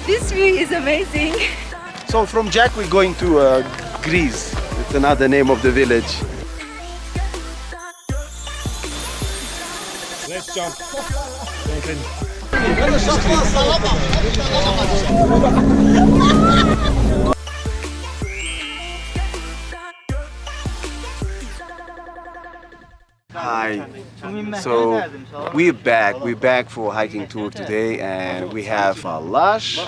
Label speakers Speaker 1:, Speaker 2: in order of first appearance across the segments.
Speaker 1: This view is amazing.
Speaker 2: So from Jack we're going to Griz. It's another name of the village.
Speaker 3: Let's jump.
Speaker 2: Hi. So we're back for a hiking tour today, and we have Lash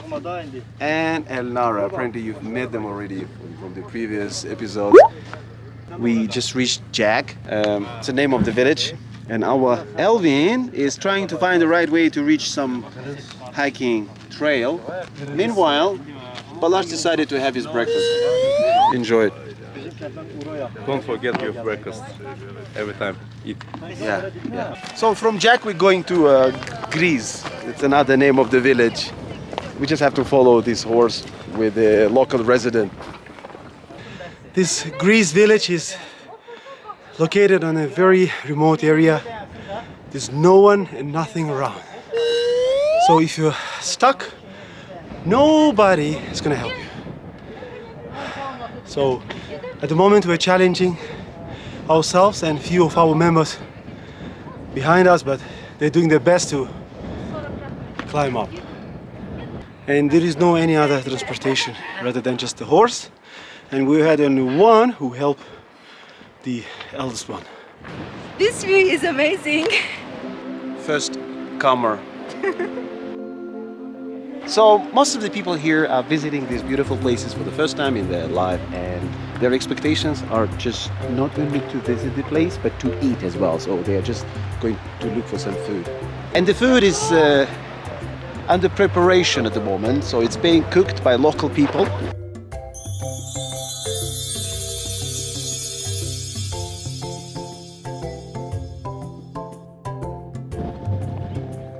Speaker 2: and Elnara. Apparently you've met them already from the previous episode. We just reached Jack. It's the name of the village, and our Elvin is trying to find the right way to reach some hiking trail. Meanwhile, Balash decided to have his breakfast. Enjoy it.
Speaker 3: Don't forget your breakfast every time. Eat.
Speaker 2: Yeah. So from Jack we're going to Griz. It's another name of the village. We just have to follow this horse with a local resident. This Griz village is located on a very remote area. There's no one and nothing around. So if you're stuck, nobody is gonna help you. So at the moment we're challenging ourselves and few of our members behind us, but they're doing their best to climb up. And there is no any other transportation rather than just the horse. And we had only one who helped the eldest one.
Speaker 1: This view is amazing.
Speaker 2: First comer. So most of the people here are visiting these beautiful places for the first time in their life, and their expectations are just not only to visit the place but to eat as well. So they are just going to look for some food. And the food is under preparation at the moment, so it's being cooked by local people.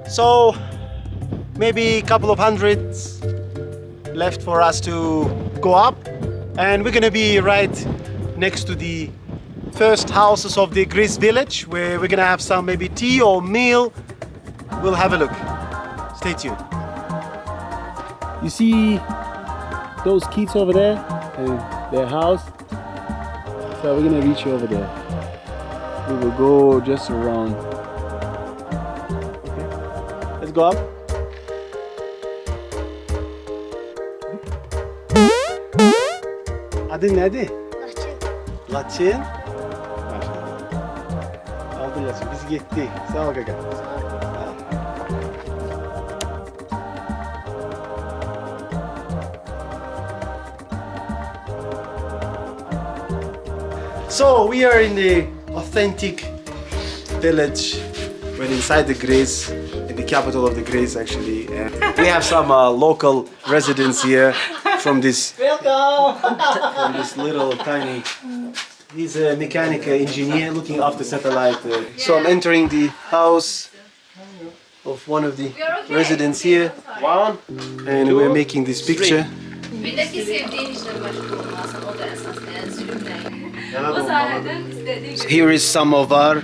Speaker 2: So maybe a couple of hundreds left for us to go up, and we're gonna be right next to the first houses of the Griz village, where we're gonna have some maybe tea or meal. We'll have a look. Stay tuned. You see those kids over there and their house? So we're gonna reach over there. We will go just around. Let's go up. Adın neydi? Laçin. Laçin? Maşallah. Aldın Laçin. Biz gittik. Sağ ol kaka. So we are in the authentic village. We're inside the Griz, in the capital of the Griz actually. And we have some local residents here from this little tiny. He's a mechanic engineer looking after satellite. So I'm entering the house of one of the residents here, and we're making this picture. Here is samovar,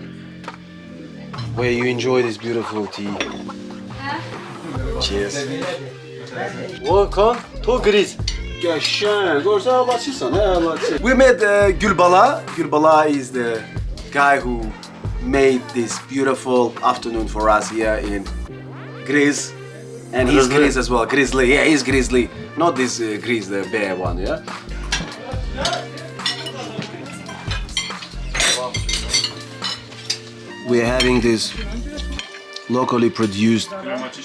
Speaker 2: where you enjoy this beautiful tea. Cheers. Welcome to Griz. We met Gulbala. Gulbala is the guy who made this beautiful afternoon for us here in Griz. And he's Griz as well, Grizzly. Yeah, he's Grizzly. Not this Griz, the bear one, yeah? We're having this locally produced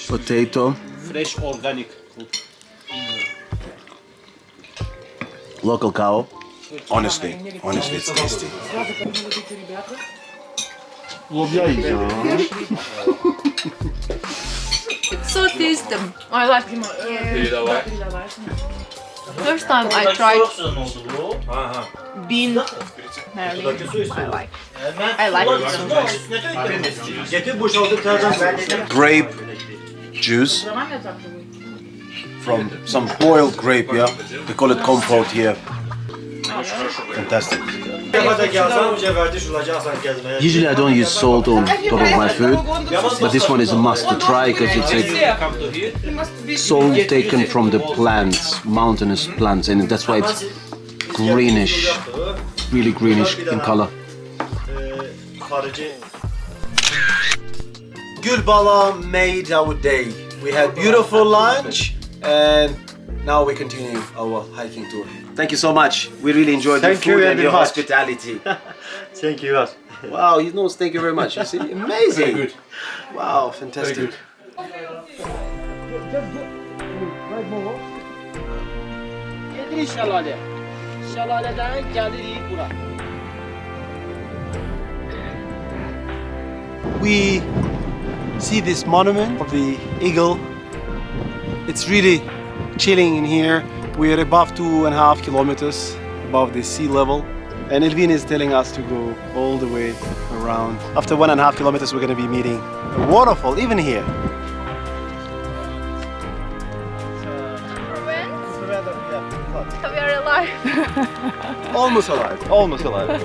Speaker 2: potato.
Speaker 3: Fresh organic food.
Speaker 2: Local cow. Honestly, it's tasty.
Speaker 1: It's so tasty. I like it. First time I tried bean marry. I like it so much.
Speaker 2: Grape juice from some boiled grape, yeah? We call it compote here. Fantastic.
Speaker 4: Usually I don't use salt on top of my food, but this one is a must to try because it's a salt taken from the plants, mountainous plants, and that's why it's greenish, really greenish in color.
Speaker 2: Gulbala made our day. We had beautiful lunch and now we continue our hiking tour. Thank you so much. We really enjoyed your food and your hospitality.
Speaker 5: Thank you.
Speaker 2: Wow, you know, thank you very much. You see, amazing.
Speaker 5: Very good.
Speaker 2: Wow, fantastic.
Speaker 6: Şelale. Şelaleden gelirik bura.
Speaker 2: We see this monument of the eagle. It's really chilling in here. We are above 2.5 kilometers above the sea level. And Elvin is telling us to go all the way around. After 1.5 kilometers, we're going to be meeting a waterfall, even here.
Speaker 1: We are alive.
Speaker 2: Almost alive, almost alive.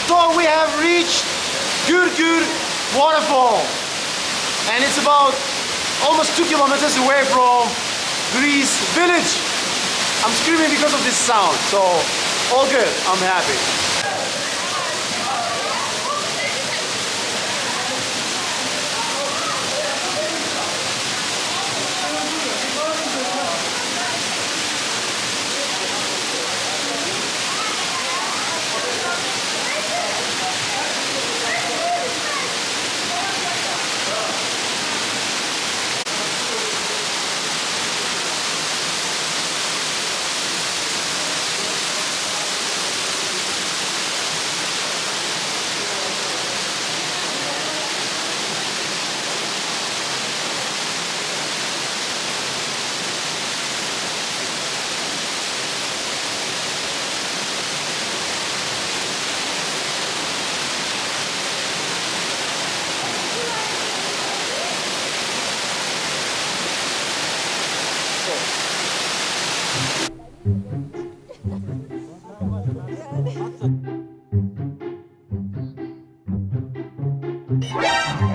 Speaker 2: So we have reached Qur-qur waterfall, and it's about almost 2 kilometers away from Griz village. I'm screaming because of this sound, so all good, I'm happy.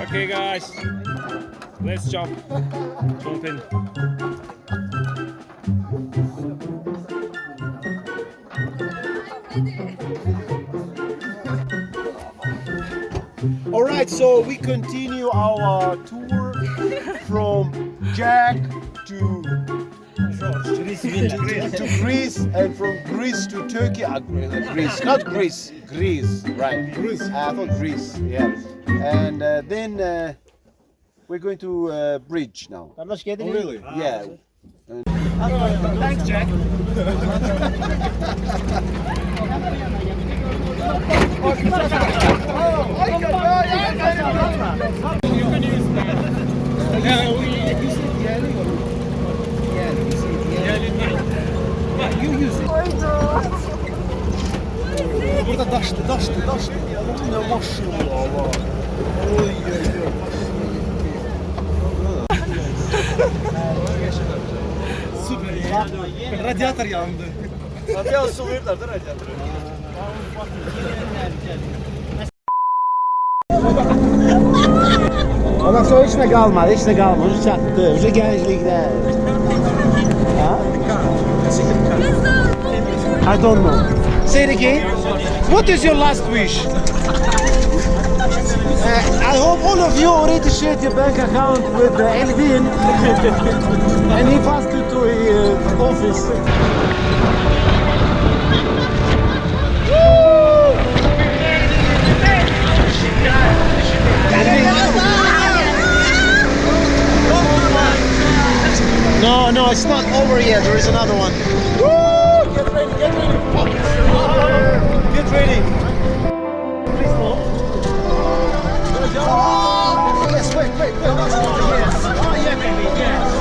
Speaker 5: Okay guys, let's jump in.
Speaker 2: Alright, so we continue our tour from Jack to Greece, and from Greece to Turkey. Greece, not Greece, Greece, right? Greece. I thought Greece, yeah. And then we're going to bridge now.
Speaker 5: Oh, really?
Speaker 2: Yeah.
Speaker 5: Thanks, Jack.
Speaker 2: Burada daştı. Allah'ım ne maşallah. Oy Süper. Radyatör yandı.
Speaker 5: Radyatör su verirler de radyatör.
Speaker 2: Ondan sonra hiç ne kalmadı, hiç ne kalmadı. Ucu çattı, ucu gençlikler. Ha? I don't know. Say it again. What is your last wish? I hope all of you already shared your bank account with Eldin and he passed it to his office. No, it's not over yet. There is another one. Woo! Get ready, get ready. Get ready. Please stop. Oh, yes, wait. Oh, yes. Oh, yeah, baby, yes.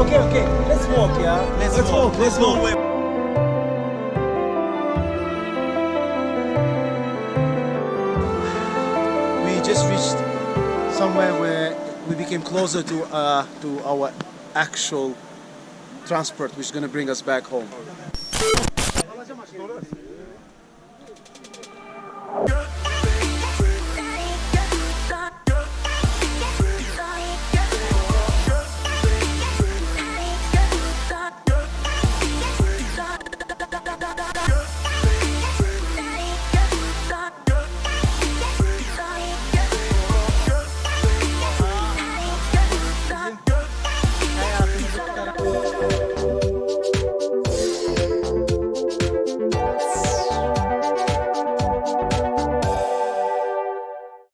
Speaker 2: Okay. Let's walk, yeah? Let's walk. We just reached somewhere where we became closer to our actual transport, which is going to bring us back home.